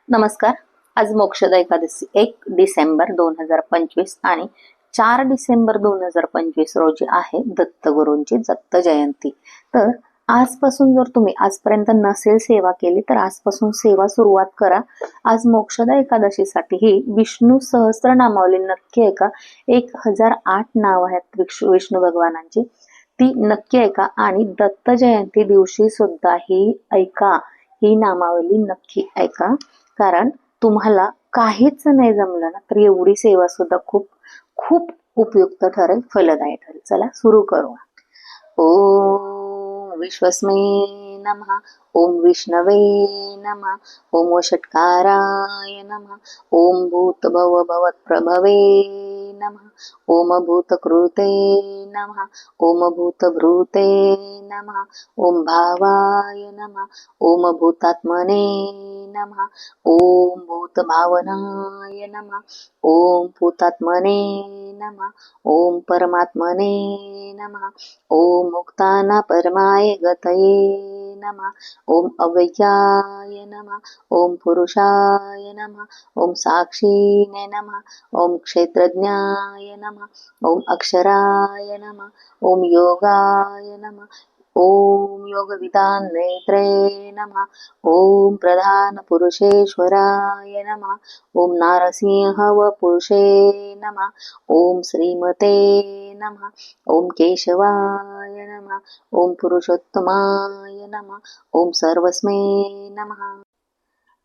नमस्कार. आज मोक्षदा एकादशी 1 डिसेंबर 2025 आणि 4 डिसेंबर 2025 रोजी आहे दत्तगुरूंची दत्त जयंती. तर आजपासून जर तुम्ही आजपर्यंत नसेल सेवा केली तर आजपासून सेवा सुरुवात करा. आज मोक्षदा एकादशीसाठी ही विष्णू सहस्त्रनामावली नक्की ऐका. 1008 नाव आहेत विष्णू भगवानांची, ती नक्की ऐका. आणि दत्त जयंती दिवशी सुद्धा ही ऐका, ही नामावली नक्की ऐका. कारण तुम्हाला काहीच नाही जमलं ना तर एवढी सेवा सुद्धा खूप खूप उपयुक्त ठरेल, फलदायी ठरेल. चला सुरू करू. ओम विश्वस्मै नमः. ओम विष्णवे नमः. ओम वषट्काराय नमः. ओम भूतभव भवत्प्रभवे नमः. ओम भूतकृते नमः. ओम भूतभृते नमः. ओम भावाय नमः. ओम भूतात्मने नमः. ओम भूतभावनाय नमः. ओम भूतात्मने नमः. ओम परमात्मने नमः. ओम मुक्ताना परमाय गतये नमः. ओम अव्ययाय नमः. ओम पुरुषाय नमः. ओम साक्षीने नमः. ओम क्षेत्रज्ञाय नमः. ओम अक्षराय नमः. ओम योगाय नमः. ओम योगविदान नेत्रे नमः. ओम प्रधान पुरुषेश्वराय नमः. ओम नारसिंह वपुषे नमः. ओम श्रीमते नमः. ओम केशवाय नमः. ओम पुरुषोत्तमाय नमः. ओम सर्वस्मै नमः.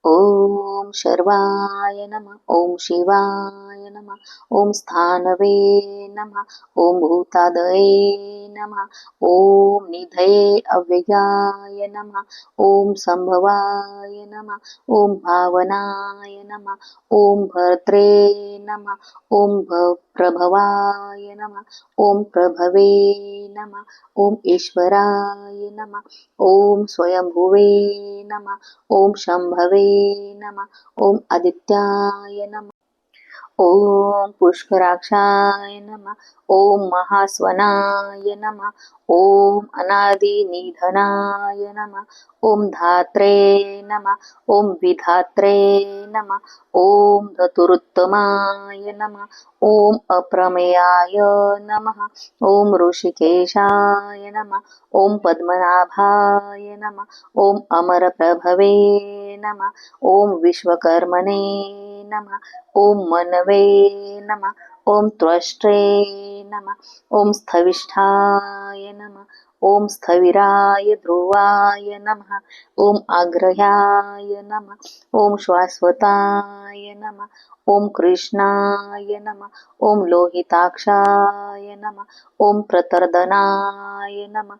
ओम शर्वाय नमः. ओम शिवाय नमः. ओम स्थानवे नमः. ओम भूतादये नमः. ओम निधये अव्ययाय नमः. ओम संभवाय नमः. ओम भावनाय नमः. ओम भर्त्रे नमः. ओम प्रभवाय नमः. ओम प्रभवे नमः. ओम ईश्वराय नमः. ओम स्वयंभुवे नमः. ओम शंभवे नमः. ओम आदित्याय नमः. ओम पुष्कराक्षाय नमः. ओम महास्वनाय नमः. ओम अनादि निधनाय नमः. ओम धात्रे नमः. ओम विधात्रे नमः. ओम धतुरुत्तमाय नमः. ओम अप्रमेयाय नमः. ओम ऋषिकेशाय नमः. ओम पद्मनाभाय नमः. ओम अमरप्रभवे नमः. ओम विश्वकर्मणे नमः. ओम मनवे नमः. ओम त्वष्ट्रे नमः. ओम स्थविष्ठाय नमः. ओम स्थविराय ध्रुवाय नमः. ओम आग्रह्याय नमः. ओम शाश्वताय नमः. ओम कृष्णाय नमः. ओम लोहिताक्षाय नमः. ओम प्रतर्दनाय नमः.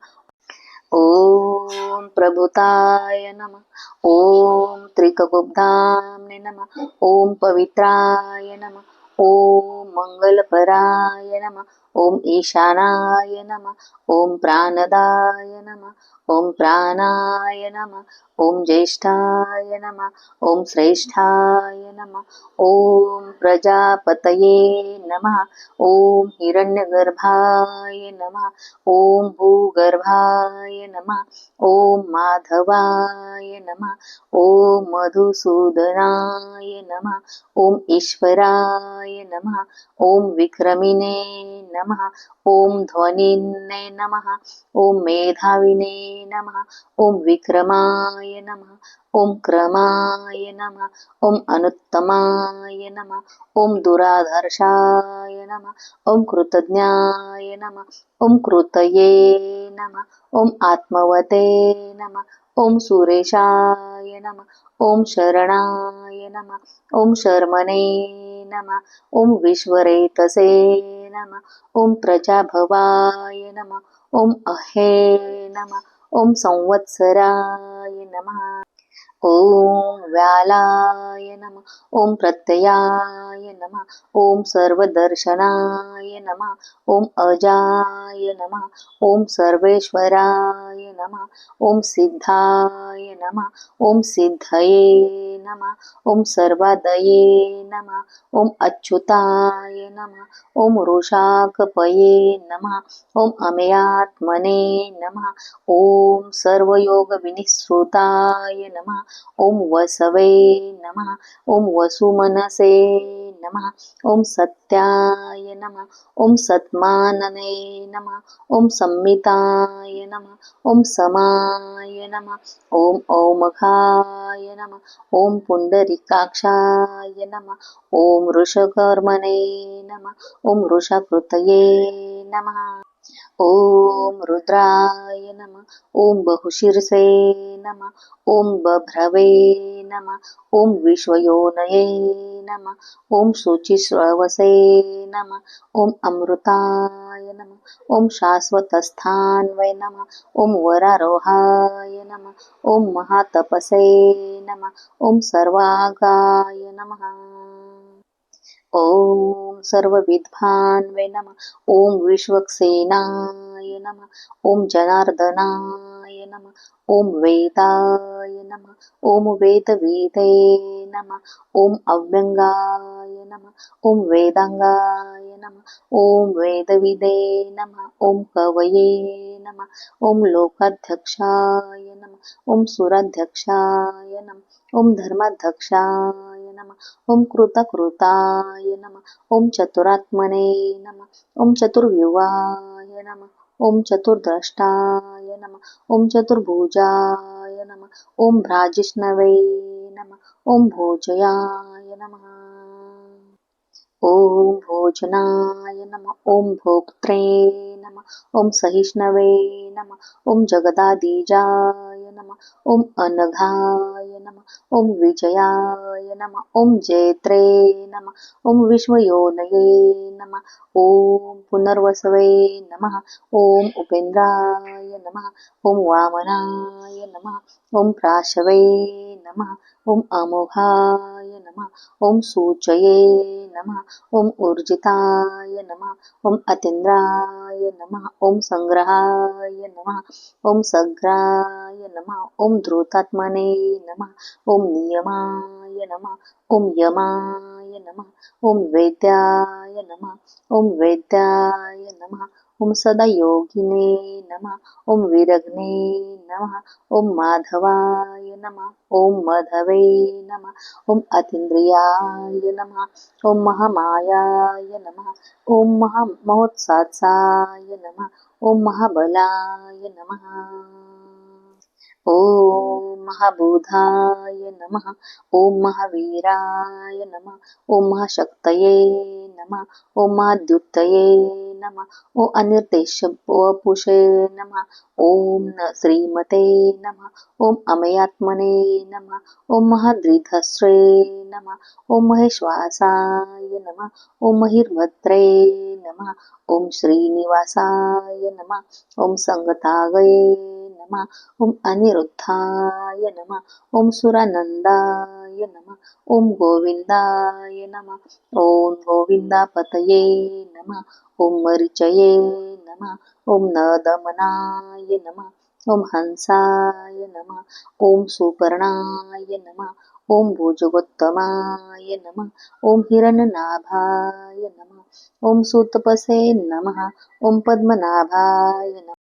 ओम प्रभुताय नमः. ओम त्रिककुब्धाम्ने नमः. ओम पवित्राय नमः. ओम मंगलपराय नमः. ओम ईशानाय नमः. ओम प्राणदाय नमः. ओम प्राणाय नमः. ओम ज्येष्ठाय नमः. ओम श्रेष्ठाय नमः. ओम प्रजापतये नमः. ओम हिरण्यगर्भाय नमः. ओम भूगर्भाय नमः. ओम माधवाय नमः. ओम मधुसूदनाय नमः. ओम ईश्वराय नमः. ओम विक्रमिणे नमः. ओम ध्वनिने नमः. ओम मेधाविने नमः. ओम विक्रमाय नमः. ओम क्रमाय नमः. ओम अनुत्तमाय नमः. ओम दुराधर्षाय नमः. ओम कृतज्ञाय नमः. ओम कृतये नमः. ओम आत्मवते नमः. ओम सुरेशाय नमः. ओम शरणाय नमः. ओम शर्मणे नमः. ओम विश्वरेतसे नमः. ओम प्रजाभवाय नमः. ओम अहे नमः. ओम संवत्सराय नमः. ओम व्यालाय नमः. ओम प्रत्ययाय नमः. ओम सर्वदर्शनाय नमः. ओम अजाय नमः. ओम सर्वेश्वराय नमः. ओम सिद्धाय नमः. ओम सिद्धये नमः. ओम सर्वादये नमः. ओम अच्युताय नमः. ओम वृषाकपये नमः. ओम अमेयात्मने नमः. ओम सर्वयोग विनिश्रुताय नमः. ओम वसवे नमः ओम वसुमनसे नमः ओम सत्याय नमः ओम सत्मानने नमः ओम संमिताय नमः ओम समाय नमः ओम ओमघाय नमः ओम पुंडरीकाक्षाय नमः ओम वृषकर्मणे नमः ओम वृषकृतये नमः ओम रुद्राय नमः ओम बहुशीर्षे नमः ओम बभ्रवे नमः ओम विश्वयोनये नमः ओम शुचिश्रवसे नमः ओम अमृताय नमः ओम शाश्वतस्थान्वय नमः ओम वरारोहाय नमः ओम महातपसे नमः ओम सर्वागाय नमः ओम सर्वविद्वान्वे नमः ओम विश्वक्सेनाय नमः ओम जनार्दनाय नमः ओम वेदाय नमः ओम वेदवेदे नमः ओम अव्यंगाय नमः ओम वेदांगाय नमः ओम वेदविदे नमः ओम कवये नमः ओम लोकाध्यक्षाय नमः ओम सुराध्यक्षाय नमः ओम धर्माध्यक्षाय नमः ओम कृतकृताय नमः ओम चतुरात्मने नमः ओम चतुर्व्युवाय नमः ओम चतुर्द्रष्टाय नमः ओम चतुर्भुजाय नमः ओम भ्राजिष्णवे नमः ओम भोजयाय नमः ओम भोजनाय नमः ओम भोक्त्रे नमः ओम सहिष्णवे नमः ओम जगदादिजाय नमः ओम अनघाय नमः ओम विजयाय नमः ओम जैत्रे नमः ओम विश्वयोनये नमः ओम पुनर्वसवे नमः ओम उपेन्द्राय नमः ओम वामनाय नमः ओम प्राशवे नमः ओम अमोघाय नमः ओम सूचये नमः ओम ऊर्जिताय नमः ओम अतीन्द्राय नमः ओम संग्रहाय नमः ओम सग्राय नमः ओम धृतात्मने नमः ओम नियमाय नमः ओम यमाय नमः ओम वेद्याय नमः ओम वेद्याय नमः ओम सदायोगिने नमः ओम विरग्ने नमः ओम माधवाय नमः ओम मधवे नमः ओम अतीन्द्रियाय नमः ओम महामायाय नमः ओम महामहोत्सात्साय नमः ओम महाबलाय नमः ओम महाबुधाय नमः ओम महावीराय नमः ओम महाशक्तये नमः ओम महाद्युतये नमः ओम अनिर्देशपुषे नमः ओम न श्रीमते नमः ओम अमयात्मने नमः ओम महाद्रिधस्रे नमः ओम महेश्वासाय नमः ओम महिर्भद्रे नमः ओम श्रीनिवासाय नमः ओम संगतागये नमः ओम अनिरुद्धाय नमः ओम सुरानंदाय नमः ओम गोविंदाय नमः ओम गोविंदापतये नमः ओम मरीचये नमः ओम नदमनाय नमः ओम हंसाय नमः ओम सुपर्णाय नमः ओम भुजगोत्तमाय नमः ओम हिरण्यनाभाय नमः ओम सुतपसे नमः ओम पद्मनाभाय नमः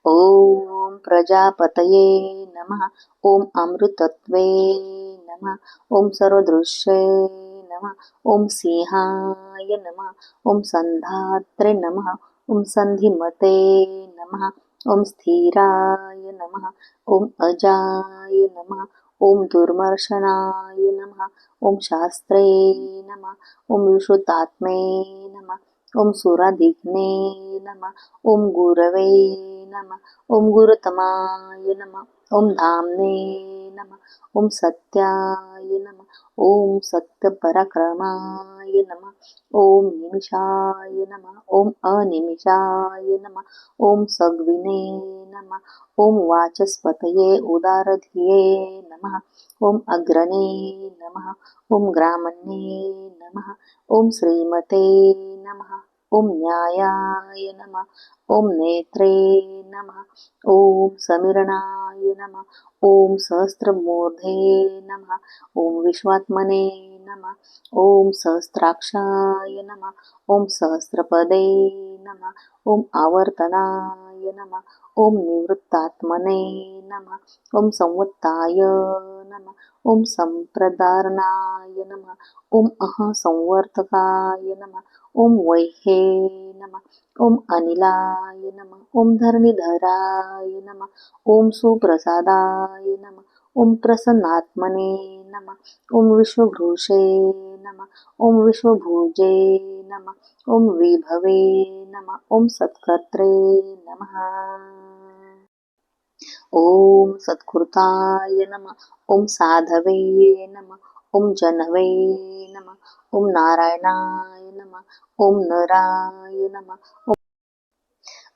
ओम प्रजापतये नमः ओम अमृतत्वे नमः ओम सर्वदृश्ये नमः ओम सिंहाय नमः ओम संधात्रे नमः ओम संधिमते नमः ओम स्थिराय नमः ओम अजाय नमः ओम दुर्मर्शनाय नमः ओम शास्त्रे नमः ओम विश्रुतात्मे नमः ओम सुराधिघ्ने नमः ओम गुरवे नमः ओम गुरुतमाय नमः ओम धामने नमः ओम सत्याय नमः ओम सत्यपराक्रमाय नमः ओम निमिषाय नमः ओम अनिमिषाय नमः ओम सद्विने नमः ओम वाचस्पतये उदारधिये नमः ओम अग्रणे नमः ओम ग्रामण्ये नमः ओम श्रीमते नमः ओम न्यायाय नमः ओम नेत्रे नमः ओम समीरणाय नमः ओम सहस्रमूर्धे नमः ओम विश्वात्मने नमः ओम सहस्राक्षाय नमः ओम सहस्रपदे नमः ओम आवर्तनाय नमः. ओम निवृत्तात्मने नमः. ओम संवत्ताय नमः. ओम संप्रदारणाय नमः. ओम संवर्तकाय नमः. ओम वैहे नमः. ओम अनिलाय नमः. ओम धरणीधराय नमः. ओम सुप्रसादाय नमः. ओम प्रसन्नात्मने नमः. ओम विश्वभूषे नमः. ओम विश्वभुजे नमः. ओम विभवे नमः. ओम सत्कर्त्रे नमः. ओम सत्कृताय नमः. ओम साधवे नमः. ओम जनवे नमः. ओम नारायणाय नमः. ओम नराय नमः.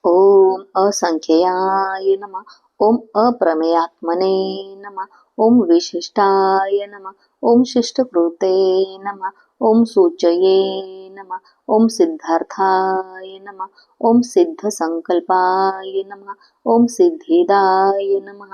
ओम असंख्याय नमः. ओम अप्रमेयात्मने नमः. ओम विशिष्टाय नमः. ओम शिष्टकृते नमः. ओम सूचये नमः. ओम सिद्धार्थाय नमः. ओम सिद्धसंकल्पाय नमः. ओम सिद्धिदाय नमः.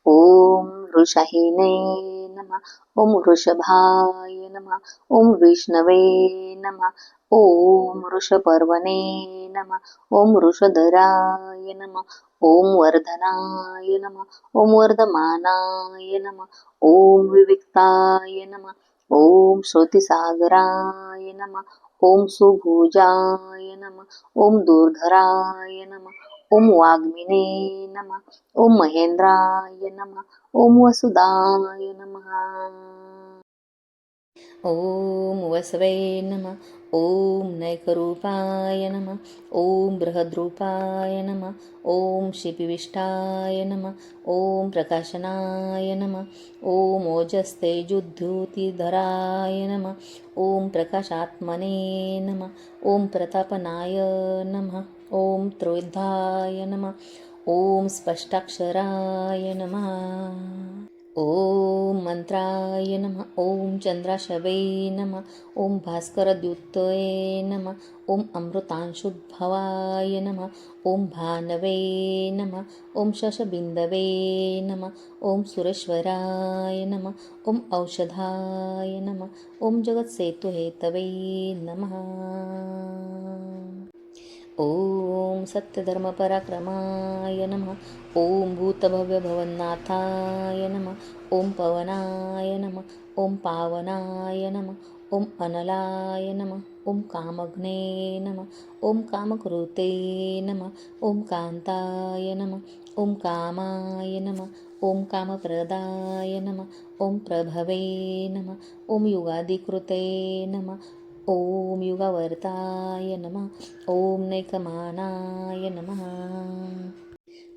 ओम वृषहिने नमः. ओम वृषभाय नमः. ओम विष्णवे नमः. ओम वृषपर्वणे नमः. ओम वृषधराय नमः. ओम वर्धनाय नमः. ओम वर्धमानाय नमः. ओम विविक्ताय नमः. ओम श्रुतिसागराय नमः. ओम सुभुजाय नमः. ओम दुर्धराय नमः. ओम वाग्मिने नमः. ओम महेंद्राय नमः. ओम वसुदाय नमः. ओम वसवे नमः. ओम नैकरूपाय नमः. ओम बृहद्रूपाय नमः. ओम शिपिविष्टाय नमः. ओम प्रकाशनाय नमः. ओम ओजस्तेजुद्युतिधराय नमः. ओम प्रकाशात्मने नमः. ओम प्रतापनाय नमः. ओम त्रोद्धाय नमः. ओम स्पष्टाक्षराय नमः. ओम मंत्राय नमः. ओम चंद्राशवे नमः. ओम भास्करद्युतये नमः. ओम अमृतांशुद्भवाय नमः. ओम भानवे नमः. ओम शशबिन्दवे नमः. ओम सुरेश्वराय नमः. ओम औषधाय नमः. ओम जगत्सेतुहेतवे नमः. ओम सत्यधर्मपराक्रमाय नमः. ओम भूतभव्यभवन्नाथाय नमः. ओम पवनाय नमः. ओम पावनाय नमः. ओम अनलाय नमः. ओम कामग्ने नमः. ओम कामकृते नमः. ओम कान्ताय नमः. ओम कामाय नमः. ओम कामप्रदाय नमः. ओम प्रभवे नमः. ओम युगादिकृते नमः. ओम युगवर्ताय नमः. ओम नैकमानाय नमः.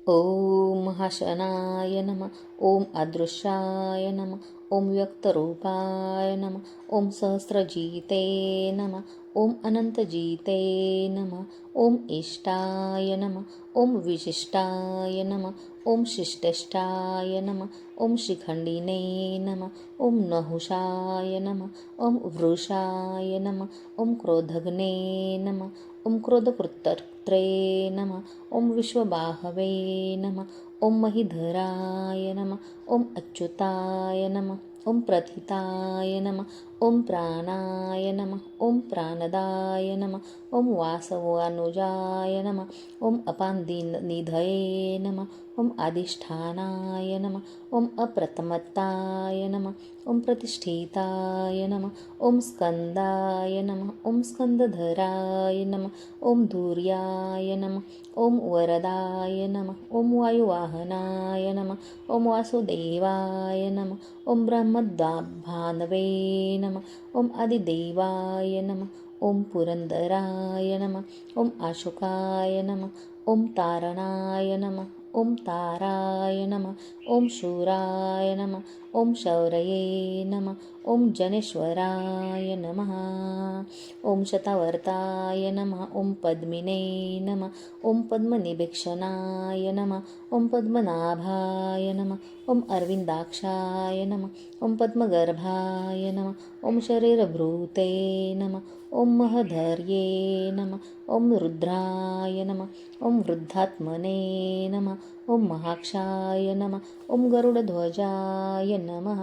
ओम महाशनाय नमः. ओम अदृश्याय नमः. ओम व्यक्तरूपाय नमः. ओम सहस्रजीते नमः. ओम अनन्तजीते नमः. ओम इष्टाय नमः. ओम विशिष्टाय नमः. ओम शिष्टेष्टाय नमः. ओम शिखण्डिने नमः. ओम नहुषाय नमः. ओम वृषाय नमः. ओम क्रोधग्ने नमः. ओम क्रोधकृत्तर्त्रे नमः. ओम विश्वबाहवे नमः. ओम महीधराय नमः. ओम अच्युताय नमः. ओम प्रथिताय नमः. ओम प्राणाय नमः. ओम प्राणदाय नमः. ओम वासवानुजाय नमः. ओम अपाननिधये नमः. ओम अधिष्ठानाय नमः. ओम अप्रतमत्ताय नमः. ओम प्रतिष्ठिताय नमः. ओम स्कंदाय नमः. ओम स्कंदधराय नमः. ओम धूर्याय नमः. ओम वरदाय नमः. ओम वायुवाहनाय नमः. ओम वासुदेवाय नमः. ओम ब्रह्मभानवे नमः. ओम आदिदेवाय नमः. ओम पुरंदराय नमः. ओम आशुकाय नमः. ओम तारणाय नमः. ओम ताराय नमः. ओम शूराय नमः. ओम शौरये नमः. ओम जनेश्वराय नमः. ओम शतावर्ताय नमः. ओम पद्मिने नमः. ओम पद्मनिभीक्षणाय नमः. ओम पद्मनाभाय नमः. ओम अरविन्दाक्षाय नमः. ओम पद्मगर्भाय नमः. ओम शरीरभृते नमः. ओम महधर्ये नमः. ओम रुद्राय नमः. ओम वृद्धात्मने नमः. ओम महाक्षाय नमः. ओम गरुडध्वजाय नमः.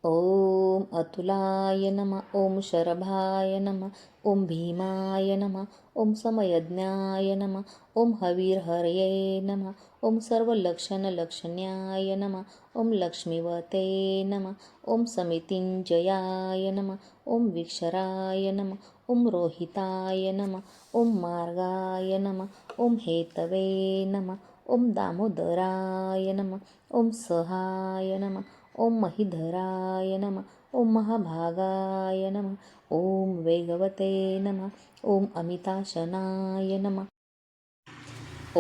ॐ अतुलाय नमः ॐ शरभाय नमः ॐ भीमाय नमः ॐ समयज्ञाय नमः ॐ हवीर्हर्ये नमः ॐ सर्वलक्षणलक्षण्याय नमः ॐ लक्ष्मीवते नमः ॐ समितिञ्जयाय नमः ॐ विक्षराय नमः ॐ रोहिताय नमः ॐ मार्गाय नमः ॐ हेतवे नमः ॐ दामोदराय नमः ॐ सहाय नमः ॐ महिधराय नमः ॐ महाभागाय नमः ॐ वेगवते नमः ॐ अमिताशनाय नमः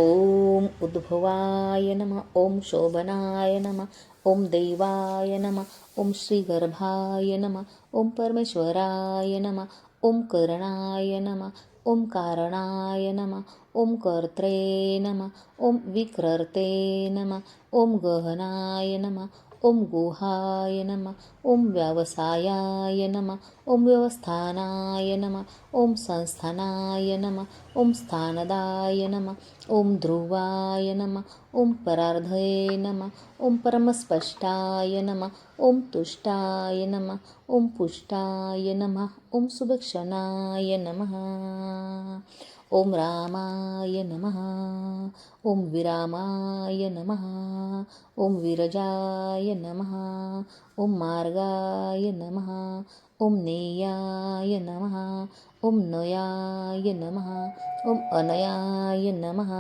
ॐ उद्भवाय नमः ॐ शोभनाय नमः ॐ देवाय नमः ॐ श्रीगर्भाय नमः ॐ परमेश्वराय नमः ॐ करणाय नमः ॐ कारणाय नमः ॐ कर्त्रे नमः ॐ विक्रर्ते नमः ॐ गहनाय नमः ॐ गुहाय नमः ॐ व्यवसायाय नमः ॐ व्यवस्थानाय नमः ॐ संस्थानाय नमः ॐ स्थानदाय नमः ॐ ध्रुवाय नमः ॐ परार्धये नमः ॐ परमस्पष्टाय नमः ॐ तुष्टाय नमः ॐ पुष्टाय नमः ॐ सुभक्षणाय नमः ॐ रामाय नमः ॐ विरामाय नमः ॐ विरजाय नमः ॐ मार्गाय नमः ॐ नेयाय नमः ॐ नयाय नमः ॐ अनयाय नमः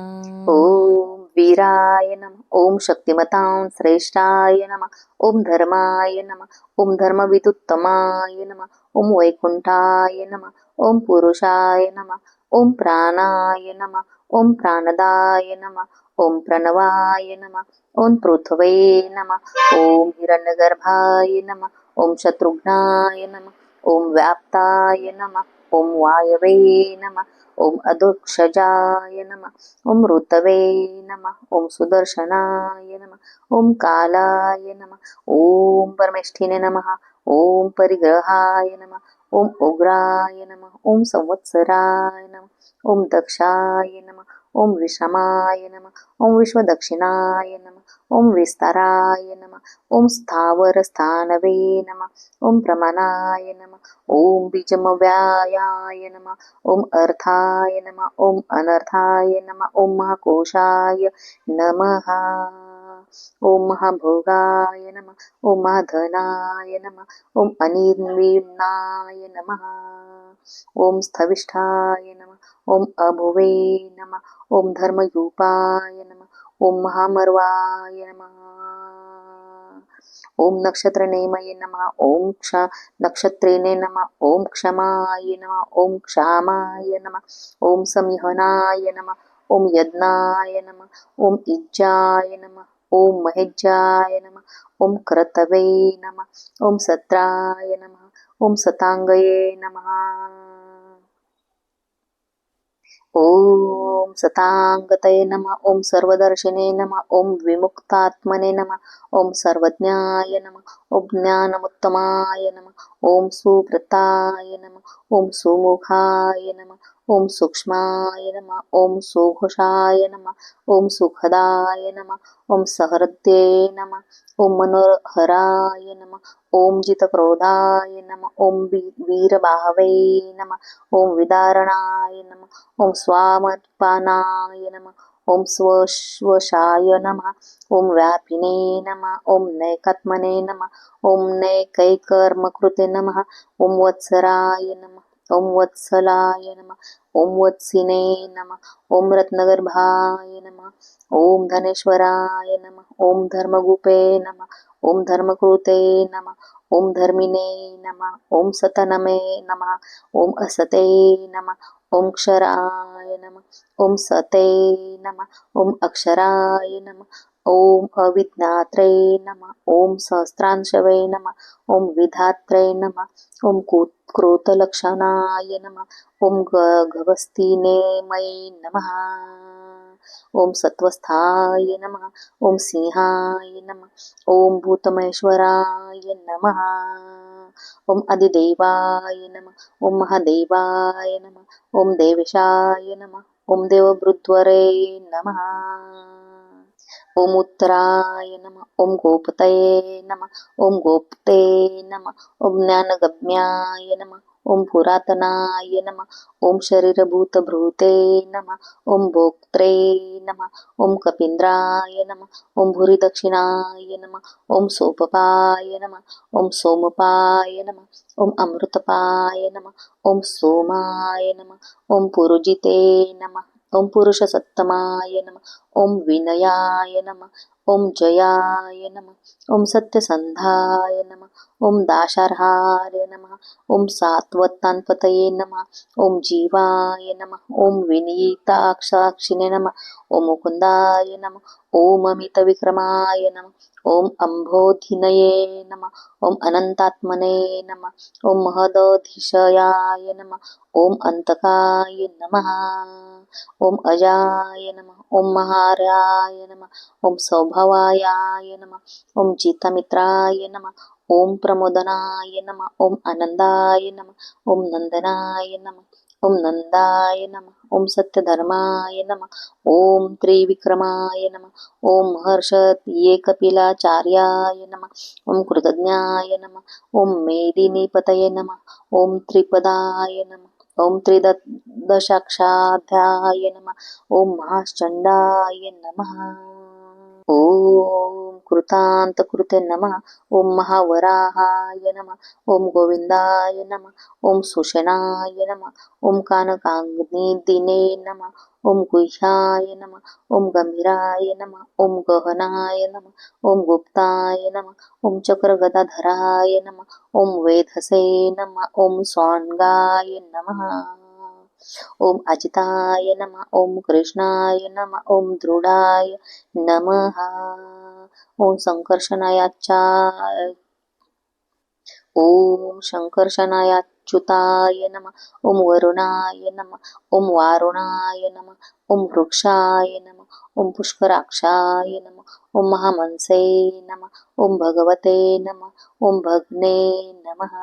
ॐ वीराय नमः ॐ शक्तिमतां श्रेष्ठाय नमः ॐ धर्माय नमः ॐ धर्मविदुत्तमाय नमः ॐ वैकुण्ठाय नमः ॐ पुरुषाय नमः ॐ प्राणाय नमः ॐ प्राणदाय नमः ॐ प्रणवाय नमः ॐ पृथ्वे नमः ॐ हिरण्यगर्भाय नमः ॐ शत्रुघ्नाय नमः ॐ व्याप्ताय नमः ॐ वायवे नमः ॐ अधोक्षजाय नमः ॐ ऋतवे नमः ॐ सुदर्शनाय नमः ॐ कालाय नमः ॐ परमेष्ठिने नमः ॐ परिग्रहाय नमः ॐ उग्राय नमः ॐ संवत्सराय नमः ॐ दक्षाय नमः ॐ विषमाय नमः ॐ विश्वदक्षिणाय नमः ॐ विस्ताराय नमः ॐ स्थावरस्थानवे नमः ॐ प्रमाणाय नमः ॐ बीजमव्यायाय नमः ॐ अर्थाय नमः ॐ अनर्थाय नमः ॐ महाकोशाय नमः ॐ महाभोगाय नमः ॐ महाधनाय नमः ॐ अनिर्विण्णाय नमः ॐ स्थविष्ठाय नमः ॐ अभुवे नमः ॐ धर्मयूपाय नमः ॐ महामर्वाय नमः ॐ नक्षत्रनेमये नमः ॐ नक्षत्रेणे नमः ॐ क्षमाय नमः ॐ क्षामाय नमः ॐ संहनाय नमः ॐ यज्ञाय नमः ॐ इज्जाय नमः ॐ महेज्जाय नमः ॐ क्रतवे नमः ॐ सत्राय नमः ॐ सताङ्गये नमः ॐ सताङ्गतये नमः ॐ सर्वदर्शिने नमः ॐ विमुक्तात्मने नमः ॐ सर्वज्ञाय नमः ॐ ज्ञानमुत्तमाय नमः ॐ सुव्रताय नमः ॐ सुमुखाय नमः ॐ सूक्ष्माय नमः ॐ सुघोषाय नमः ॐ सुखदाय नमः ॐ सहृद्ये नमः ॐ मनोहराय नमः ॐ जितक्रोधाय नमः ॐ वीरबाहवे नमः ॐ विदारणाय नमः ॐ स्वामर्पणाय नमः ॐ स्वशाय नमः ॐ व्यापिने नमः ॐ नैकात्मने नमः ॐ नैकैकर्मकृते नमः ॐ वत्सराय नमः ॐ वत्सलाय नमः ॐ वत्सिने नमः ॐ रत्नगर्भाय नमः ॐ धनेश्वराय नमः ॐ धर्मगुपे नमः ॐ धर्मकृते नमः ॐ धर्मिणे नमः ॐ सतनमे नमः ॐ असते नमः ॐ क्षराय नमः ॐ सते नमः ॐ अक्षराय नमः ॐ अविज्ञात्रे नमः ॐ सहस्रांशवे नमः ॐ विधात्रे नमः ॐ क्रोतलक्षणाय नमः ॐ गभस्तिनेमये नमः ॐ सत्वस्थाय नमः ॐ सिंहाय नमः ॐ भूतमहेश्वराय नमः ॐ अधिदेवाय नमः ॐ महादेवाय नमः ॐ देवेशाय नमः ॐ देववृद्वरे नमः ओम उत्तराय नमः ओम गोपतये नमः ओम गोप्ते नमः ओम ज्ञानगम्याय नमः ओम पुरातनाय नमः ओम शरीरभूतभृते नमः ओम भोक्त्रे नमः ओम कपीन्द्राय नमः ओम भूरिदक्षिणाय नमः ओम सोपपाय नमः ओम सोमपाय नमः ओम अमृतपाय नमः ओम सोमाय नमः ओम पुरुजिते नमः ओम पुरुषसत्तमाय नमः ओम विनयाय नमः ओम जयाय नमः ओम सत्यसंधाय नमः ओम दाशार्हाय नमः ओम सात्वतान्पतये नमः ओम जीवाय नमः ओम विनीताक्षाक्षिणे नमः ओम मुकुंदाय नमः ओम अमितविक्रमाय नमः ओम अंभोधिनये नमः ओम अनंतात्मने नमः ओम महदधिशयाय नमः ओम अंतकाय नमः ओम अजाय नमः ओम महाराय नमः ओम सौभवायाय नमः ओम जितमित्राय नमः ओम प्रमोदनाय नमः ओम आनंदाय नमः ओम नंदनाय नमः ओम नंदाय नमः ओम सत्यधर्माय नमः ओम त्रिविक्रमाय नमः ओम हर्षये कपिलाचार्याय नमः ओम कृतज्ञाय नमः ओम मेदिनीपतये नमः ओम त्रिपदाय नमः ओम त्रिदशाक्षाध्याय नमः ओम महाश्चंडाय नमः ओम कृतांतकृते नमः ओम महावराहाय नमः ओम गोविंदाय नमः ओम सुषेणाय नमः ओम कानकाग्निदिने नमः ओम गुह्याय नमः ओम गंभीराय नमः ओम गहनाय नमः ओम गुप्ताय नमः ओम चक्रगदाधराय नमः ओम वेधसे नमः ओम स्वांगाय नमः ओम अजिताय नमः ओम कृष्णाय नमः ओम दृढाय नमः ओम संकर्षणायाचा ओम शंकर्षणायाच्युताय नमः ओम वरुणाय नमः ओम वारुणाय नमः ओम वृक्षाय नमः ओम पुष्कराक्षाय नमः ओम महामंसे नमः ओम भगवते नमः ओम भग्ने नमः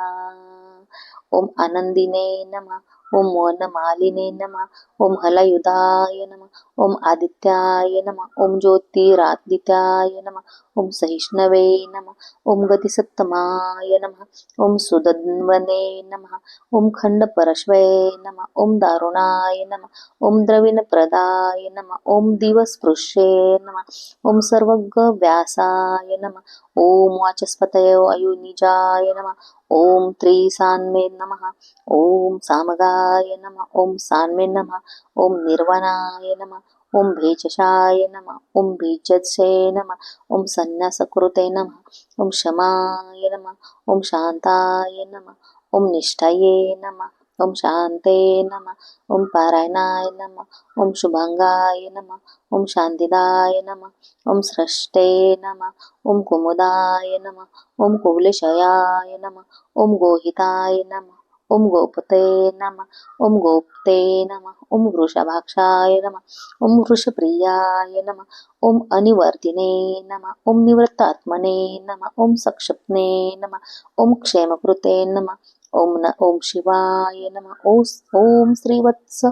ओम आनंदिने नमः ओम वनमालिने नमः ओम हलयुधाय नमः ओम आदित्याय नमः ओम ज्योतिरादित्याय नमः ओम सहिष्णवे नमः ओम गतिसत्तमाय नमः ओम सुदन्वने नमः ओम खंडपरश्वे नमः ओम दारुणाय नमः ओम द्रविणप्रदाय नमः ओम दिवस्पृश्ये नमः ओम सर्वज्ञव्यासाय नमः ओम वाचस्पतये वायुनिजाय नमः ओम त्रिसान्मे नमः ओम सामगाय नमः ओम सान्मे नमः ओम निर्वाणाय नमः ओम भेचशाय नमः ओम बीजसे नमः ओम संन्यासकृते नमः ओम क्षमाय नमः ओम शांताय नमः ओम निष्ठाये नमः ओम शांते नमः ओम पारायणाय नमः ओम शुभांगाय नमः ओम शांतिदाय नमः ओम सृष्टे नमः ओम कुमुदाय नमः ओम कुवलेशयाय नमः ओम गोहिताय नमः ओम गोपते नमः ओम गोप्ते नमः ओम वृषभाक्षाय नमः ओम वृषप्रियाय नमः ओम अनिवर्तिने नमः ओम निवृत्तात्मने नमः ओम सक्षप्ने नमः ओम क्षेमकृते नमः ओम शिवाय नमः ओम श्रीवत्स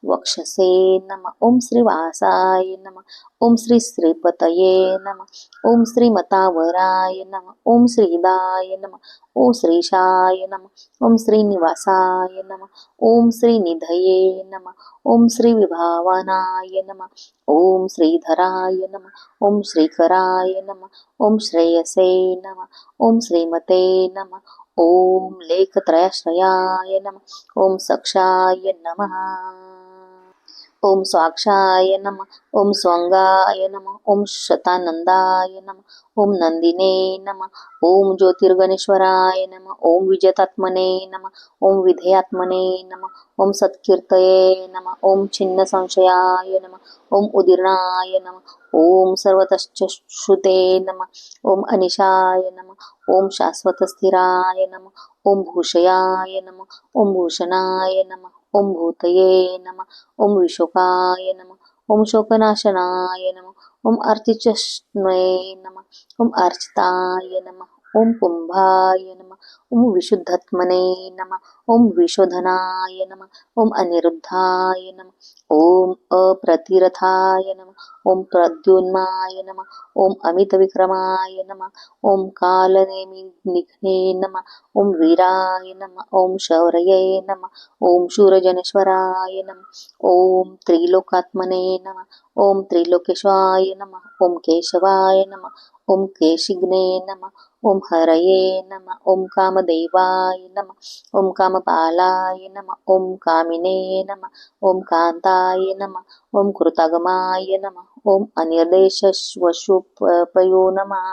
वक्षसे नमः ओम श्रीवासाय नमः ओम श्री श्रीपतये नमः ओम श्रीमतावराय नमः ओम श्रीदाय नमः ओम श्रीशाय नमः ओम श्रीनिवासाय नमः ओम श्रीनिधये नमः ओम श्रीविभावनाय नमः ओम श्रीधराय नमः ओम श्रीकराय नमः ओम श्रेयसे नमः ओम श्रीमते नमः ओम लेखत्रयाश्रयाय नमः ओम सक्षाय नमः ओम स्वाक्षाय नमः ओम स्वांगाय नमः ओम शतानंदाय नमः ओम नंदिने नमः ओम ज्योतिर्गणेश्वराय नमः ओम विजयात्मने नमः ओम विधेयात्मने नमः ओम सत्कीर्तये नमः ओम छिन्न संशयाय नमः ओम उदीर्णाय नमः ओम सर्वतश्चुते नमः ओम अनिशाय नमः ओम शाश्वतस्थिराय नमः ओम भूषयाय नमः ओम भूषणाय नमः ओम भूतये नमः ओम विशोकाय नमः ओम शोकनाशनाय नमः ओम अर्चिचष्णे नमः ओम अर्चिताय नमः ओम कुंभाय नमः ओम विशुद्धात्मने नमः ओम विशोधनाय नमः ओम अनिरुद्धाय नमः ओम अप्रतिरथाय नमः ओम प्रद्युन्माय नमः ओम अमितविक्रमाय नमः ओम कालनेमिनिघ्ने नमः ओम वीराय नमः ओम शौर्ये नमः ओम शूरजनेश्वराय नमः ओम त्रिलोकात्मने नमः ओम त्रिलोकेशाय नमः ओम केशवाय नमः ओम केशिग्ने नमः ओम हरये नमः ओम कामदेवाय नमः ओम कामपालाय नमः ओम कामिने नमः ओम कांताय नमः ओम कृतागमाय नमः ओम अनिर्देशवशुपयो नमः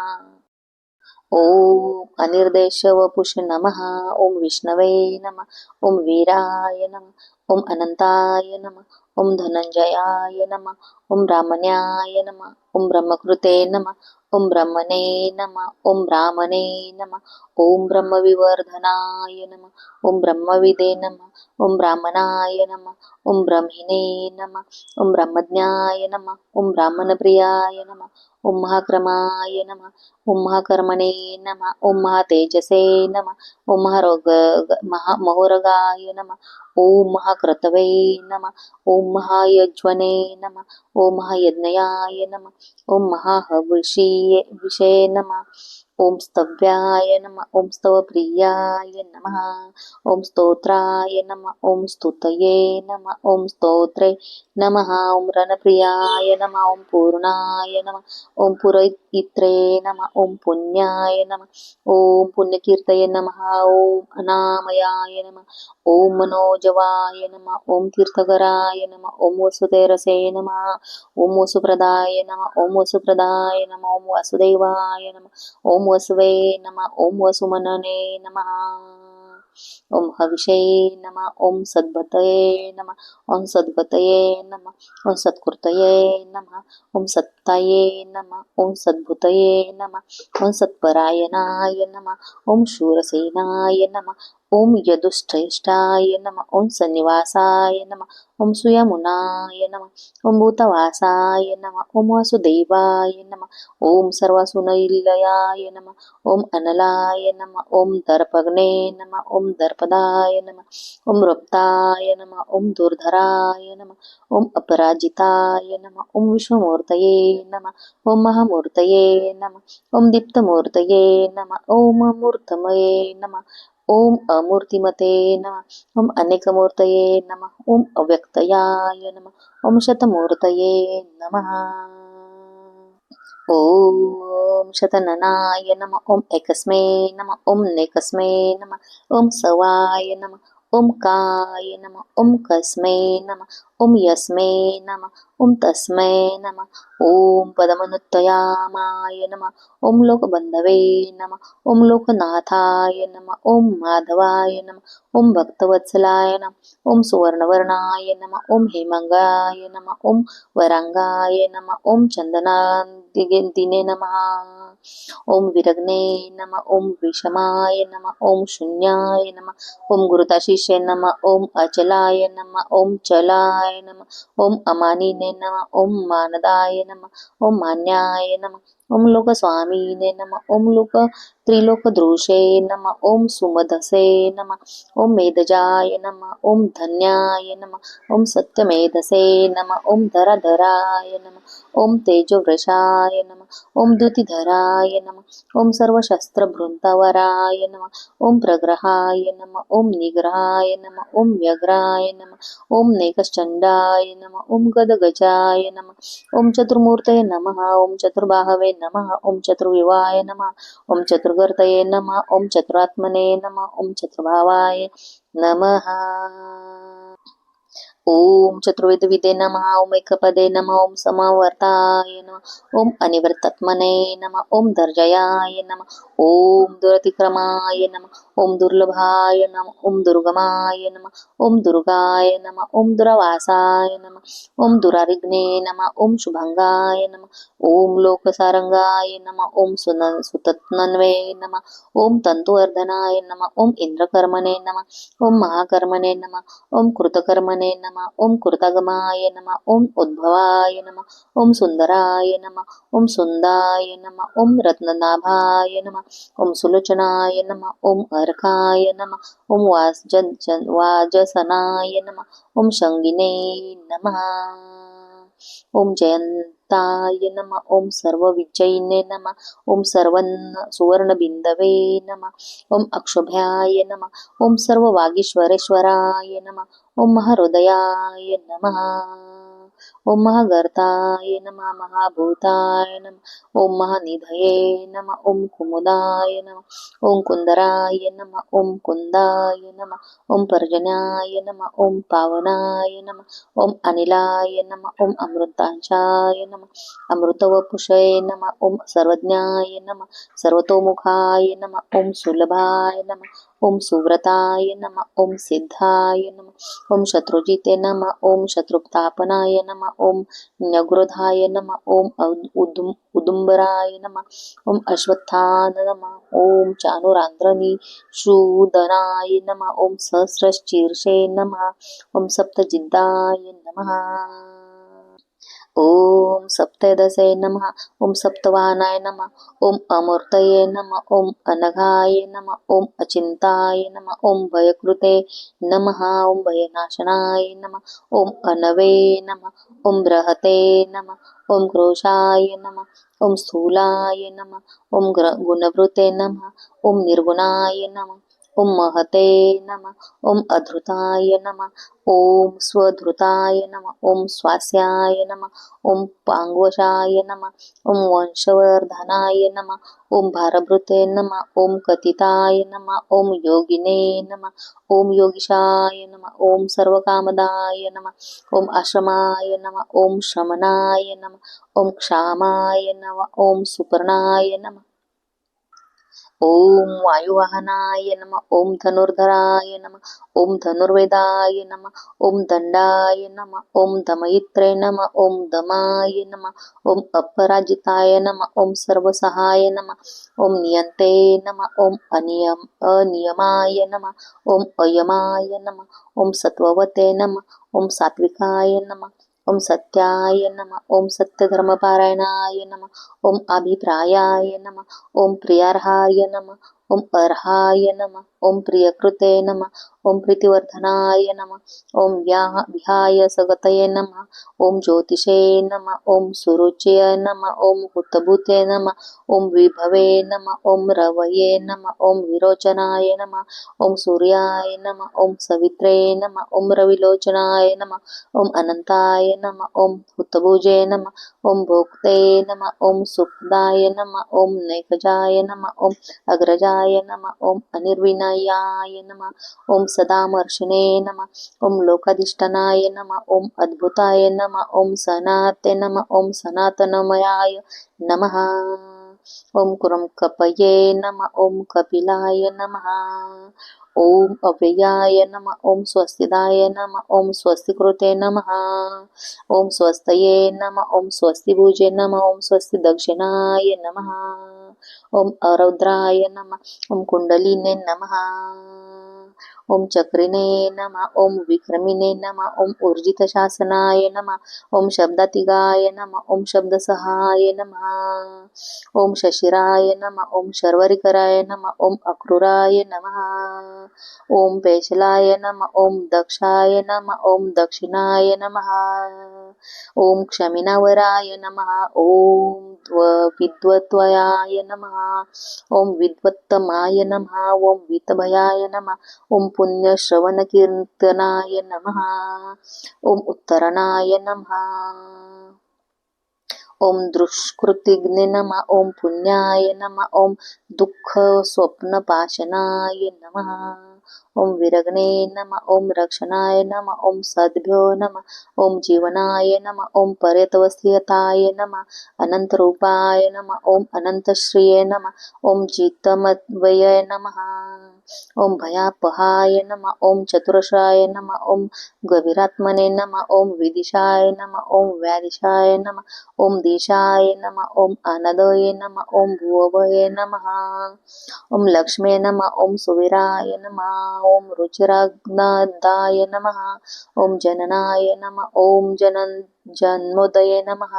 ओम अनिर्देश वपुष नमः ओम विष्णवे नमः ओम वीराय नमः ओम अनंताय नमः ओम धनंजयाय नमः ओम ब्राह्मण्याय नमः ओम ब्रह्मकृते नमः ओम ब्रह्मणे नमः ओम ब्राह्मणे नमः ओम ब्रह्मविवर्धनाय नमः ओम ब्रह्मविदे नमः ओम ब्राह्मणाय नमः ओम ब्रह्मिणे नमः ओम ब्रह्मज्ञाय नमः ओम ब्राह्मणप्रियाय नमः ओम महाक्रमाय नमः ओम महाकर्मणे नमः ओम महातेजसे नमः ओम महोरगाय नमः ओम महाक्रतवे नमः ओम महायज्वने नमः ओम महायज्ञयाय नमः ओम महाहविषये विषे नमः ओम स्तव्याय नमः ओम स्तवप्रियाय नमः ओम स्तोत्राय नमः ओम स्तुतये नमः ओम स्तोत्रे नमः ओम रणप्रियाय नमः ओम पूर्णाय नमः ओम पुरयित्रे नमः ओम पुण्याय नमः ओम पुण्यकीर्तये नमः ओम अनामयाय नमः ओम मनोजवाय नमः ओम तीर्थकराय नमः ओम वसुदेरसे नमः ओम वसुप्रदाय नमः ओम वसुप्रदाय नमः ओम वासुदेवाय नमः ओम वसुवे नमः ओम वसुमनने नमः ओम हविषे नमः ओम सद्भतये नमः ओम सद्गतये नमः ओम सत्कृतये नमः ओम सत्ताये नमः ओम सद्भुतये नमः ओम सत्परायणाय नमः ओम शूरसेनाय नमः ओम यदुश्रेष्ठाय नमः ओम सन्निवासाय नमः ओम सुयमुनाय नमः ओम भूतवासाय नमः ओम वासुदेवाय नमः ओम सर्वासुनैलयाय नमः ओम अनलाय नमः ओम दर्पग्ने नमः ओम दर्पदाय नमः ओम रप्ताय नमः ओम दुर्धराय नमः ओम अपराजिताय नमः ओम विश्वमूर्तये नमः ओम महामूर्तये नमः ओम दीप्तमूर्तये नमः ओम मूर्तमये नमः ओम अमूर्तिमते नमः ओम अनेकमूर्तये नमः ओम अव्यक्तयाय नमः ओम शतमूर्तये नमः ओम शतननाय नमः ओम एकस्मै नमः ओम नेकस्मै नमः ओम सवाय नमः ओम काय नमः ओम कस्मै नमः ओम यस्मै नमः ओम तस्मै नमः ओम पदमनुत्तयामाय नमः ओम लोकबंधवे नमः ओम लोकनाथाय नमः ओम माधवाय नमः ओम भक्तवत्सलाय नमः ओम सुवर्णवर्णाय नमः ओम हेमंगाय नमः ओम वरांगाय नमः ओम चंदनादिने नमः ओम विरग्ने नमः ओम विषमाय नमः ओम शून्याय नमः ओम गुरुताशिषे नमः ओम अचलाय नमः ओम चलाय नमः ओम अमानिने नमः ओम मानदाय नमः ओम मान्याय नमः ओम लोकस्वामीने नमः ओम लोक त्रिलोकदृशे नमः ओम सुमधसे नमः ओम मेधजाय नमः ओम धन्याय नमः ओम सत्यमेधसे नमः ओम धराधराय नमः ओम तेजोवृषाय नमः ओम द्युतिधराय नमः ओम सर्वशस्त्रभृंतावराय नमः ओम प्रग्रहाय नमः ओम निग्रहाय नमः ओम व्यग्राय नमः ओम नेकश्चंडाय नमः ओम गदगजाय नमः ओम चतुर्मूर्तये नमः ओम चतुर्बाहवे नमः ओम चतुर्विवाय नमः ओम चतुर्गर्तये नमः ओम चतुरात्मने नमः ओम चतुर्भावाय नमः ओम चतुर्वेदविदे नमः ओम एकपदे नमः ओम समवर्ताय नमः ओम अनिवर्तात्मने नमः ओम दर्जयाय नमः ओम दुरतिक्रमाय नमः ओम दुर्लभाय नमः ओम दुर्गमाय नमः ओम दुर्गाय नमः ओम दुरावासाय नमः ओम दुरारिग्ने नमः ओम शुभंगाय नमः ओम लोकसारंगाय नमः ओम सुतत्नन्वे नमः ओम तंतुवर्धनाय नमः ओम इंद्रकर्मणे नमः ओम महाकर्मणे नमः ओम कृतकर्मणे नमः नमः ओम कृतागमाय नमः ओम उद्भवाय नमः ओम सुंदराय नमः ओम सुंदाय नमः ओम रत्ननाभाय नमः ओम सुलोचनाय नमः ओम अर्काय नमः ओम वाजसनाय नमः ओम शंगिने नमः ओम जयंताय नमः ओम सर्वविजयिने नमः ओम सुवर्णबिंदवे नमः ओम अक्षोभ्याय नमः ओम सर्ववागीश्वरेश्वराय नमः ओम महाहृदयाय नमः ओम महागर्ताय नमः महाभूताय नमः ओम महानिधये नमः ओम कुमुदाय नमः ओम कुंदराय नमः ओम कुंदाय नमः ओम पर्जन्याय नमः ओम पावनाय नमः ओम अनिलाय नमः ओम अमृतांशाय नमः अमृतवपुषये नमः ओम सर्वज्ञाय नमः सर्वतोमुखाय नमः ओम सुलभाय नमः ओम सुव्रताय नमः ओम सिद्धाय नमः ओम शत्रुजिते नमः ओम शत्रुतापनाय नमः ओम न्यग्रोधाय नमः ओम उदुम्बराय नमः ओम अश्वत्थान नमः ओम चानुरांध्रनी शूदनाय नमः ओम सहस्रशीर्षे नमः ओम सप्तजिद्दाय नमः ओम सप्तदशे नमः ओम सप्तवाहनाय नमः ओम अमूर्तये नमः ओम अनघाय नमः ओम अचिंताय नमः ओम भयकृते नमः ओम भयनाशनाय नमः ओम अनवे नमः ओम बृहते नमः ओम क्रोशाय नमः ओम स्थूलाय नमः ओम गुणवृते नमः ओम निर्गुणाय नमः ओम महते नमः ओम अधृताय नमः ओम स्वधृताय नमः ओम स्वास्याय नमः ओम पांगवशाय नमः ओम वंशवर्धनाय नमः ओम भारभृते नमः ओम कथिताय नमः ओम योगिने नमः ओम योगिशाय नमः ओम सर्वकामदाय नमः ओम आश्रमाय नमः ओम शमनाय नमः ओम क्षामाय नमः ओम सुपर्णाय नमः ओम वायुवाहनाय नमः ओम धनुर्धराय नमः ओम धनुर्वेदाय नमः ओम दंडाय नमः ओम दमयित्रे नमः ओम दमाय नमः ओम अपराजिताय नमः ओम सर्वसहाय नमः ओम नियन्ते नमः ओम अनियमाय नमः ओम अयमाय नमः ओम सत्ववते नमः ओम सात्विकाय नमः ओम सत्याय नमः ओम सत्यधर्मपारायणाय नमः ओम अभिप्रायाय नमः ओम प्रियार्हाय नमः ओम अर्हाय नमः ओम प्रियकृते नमः ओम प्रीतिवर्धनाय नमः ओम विहाय सगतये नमः ओम ज्योतिषे नमः ओम सुरुचये नमः ओम हुतभूते नमः ओम विभवे नमः ओम रवये नमः ओम विरोचनाय नमः ओम सूर्याय नमः ओम सवित्रे नमः ओम रविलोचनाय नमः ओम अनंताय नमः ओम हुतभुजे नमः ओम भोक्ते नमः ओम सुखदाय नमः ओम नैकजाय नमः ओम अग्रजाय नमः ओम अनिर्विनयाय नमः ओम सदामर्शिने नमः ओम लोकाधिष्ठानाय नमः ओम अद्भुताय नमः ओम सनाते नमः ओम सनातनमयाय नमः ओम कुरम कपये नमः ओम कपिलाय नमः ओम अव्ययाय नमः ओम स्वस्तिदाय नमः ओम स्वस्तिकृते नमः ओम स्वस्तये नमः ओम स्वस्तिभुजे नमः ओम स्वस्ति दक्षिणाय नमः ओम अरौद्राय नमः ओम कुंडलिने नमः ओम चक्रिणे नमः ओम विक्रमिणे नमः ओम ऊर्जित शासनाय नमः ओम शब्दातिगाय नमः ओम शब्दसहाय नमः ओम शशिराय नमः ओम शर्वरिकराय नमः ओम अक्रूराय नमः ओम पेशलाय नमः ओम दक्षाय नमः ओम दक्षिणाय नमः ओम क्षमिनावराय नमः ओम विद्वत्वयाय नमः ओम विद्वत्तमाय नमः ओम वितभयाय नमः ओम पुण्यश्रवणकीर्तनाय नमः ओम उत्तरणाय नमः ओम दुष्कृतिघ्ने नमः ओम पुण्याय नमः ओम दुःख स्वप्नपाशनाय नमः ओम विरग्ने नमः ओम रक्षणाय नमः ओम सद्भ्यो नमः ओम जीवनाय नमः ओम पर्यतवस्थिताय नमः अनंत रूपाय नमः ओम अनंतश्रिये नमः ओम जितमद्वये नमः ओम भयापहाय नमः ओम चतुरश्राय नमः ओम गभीरात्मने नमः ओम विदिशाय नमः ओम व्यादिशाय नमः ओम दिशाय नमः ओम आनदये नमः ओम भुवभये नमः ओम लक्ष्मे नमः ओम सुवीराय नमः ओम रुचिराग्नदाय नमः ओम जननाय नमः ओम जन्मोदये नमः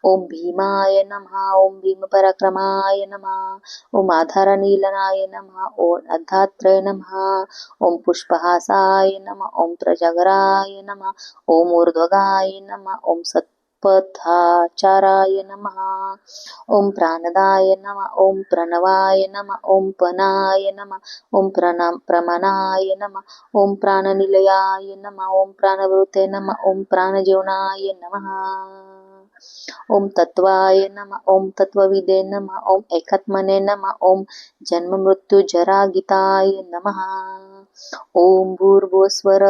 ओम भीमाय नमः ओम भीमपराक्रमाय नमः ओम आधारनीलनाय नमः ओम अधात्रे नमः ओम पुष्पहासाय नमः ओम प्रजागराय नमः ओम ऊर्ध्वगाय नमः ओम सत्पथाचाराय नमः ओम प्राणदाय नमः ओम प्रणवाय नमः ओम पनाय नमः ओम प्रमनाय नमः ओम प्राणनिलयाय नमः ओम प्राणवृते नमः ओम प्राणजीवनाय नमः ओम तत्वाय नमः ओम तत्वविदे नमः ओम एकात्मने नमः ओम जन्म मृत्यू जरा गीताय नमः ओम भूर्भुवस्वर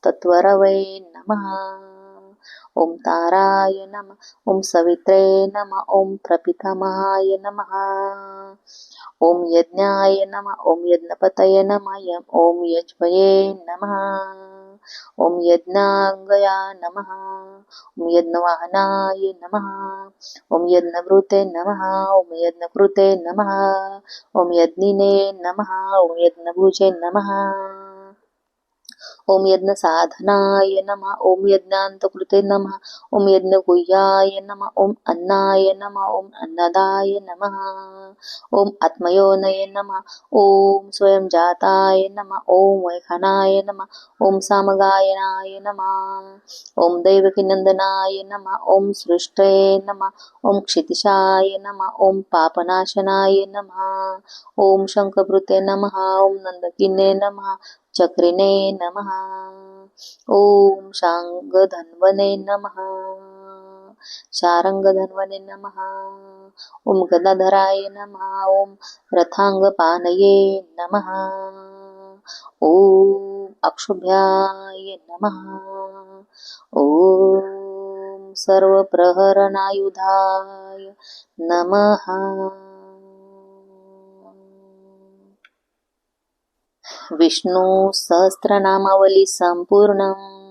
तत्वरवै नमः ओम ताराय नमः ओम सवित्रे नमः ओम प्रपितामहाय नमः ओम यज्ञाय नमः ओम यज्ञपतये नमः ओम यज्वये नमः ओम यज्ञांगया नमः ओम यज्ञवाहनाय नमः ओम यज्ञवृते नमः ओम यज्ञकृते नमः ओम यज्ञिने नमः ओम यज्ञभुजे नमः ओम यज्ञ साधनाय नमः ओम यज्ञान्तकृते नमः ओम यज्ञगुह्याय नमः ओम अन्नाय नमः ओम अन्नदाय नमः ओम आत्मयोनये नमः ओम स्वयं जाताय नमः ओम वैखनाय नमः ओम सामगायनाय नमः ओम दैवकीनंदनाय नमः ओम सृष्टे नमः ओम क्षितिशाय नमः ओम पापनाशनाय नमः ओम शंखभृते नमः ओम नंदकिने नमः चक्रिणे नमः ओम शांगधन्वने नमः शारंगधन्वने नमः ओम गदाधराय नमः ओम रथांगपानये नमः ओम अक्षुभ्याय नमः ओम सर्वप्रहरणायुधाय नमः विष्णु सहस्रनामावली संपूर्णम्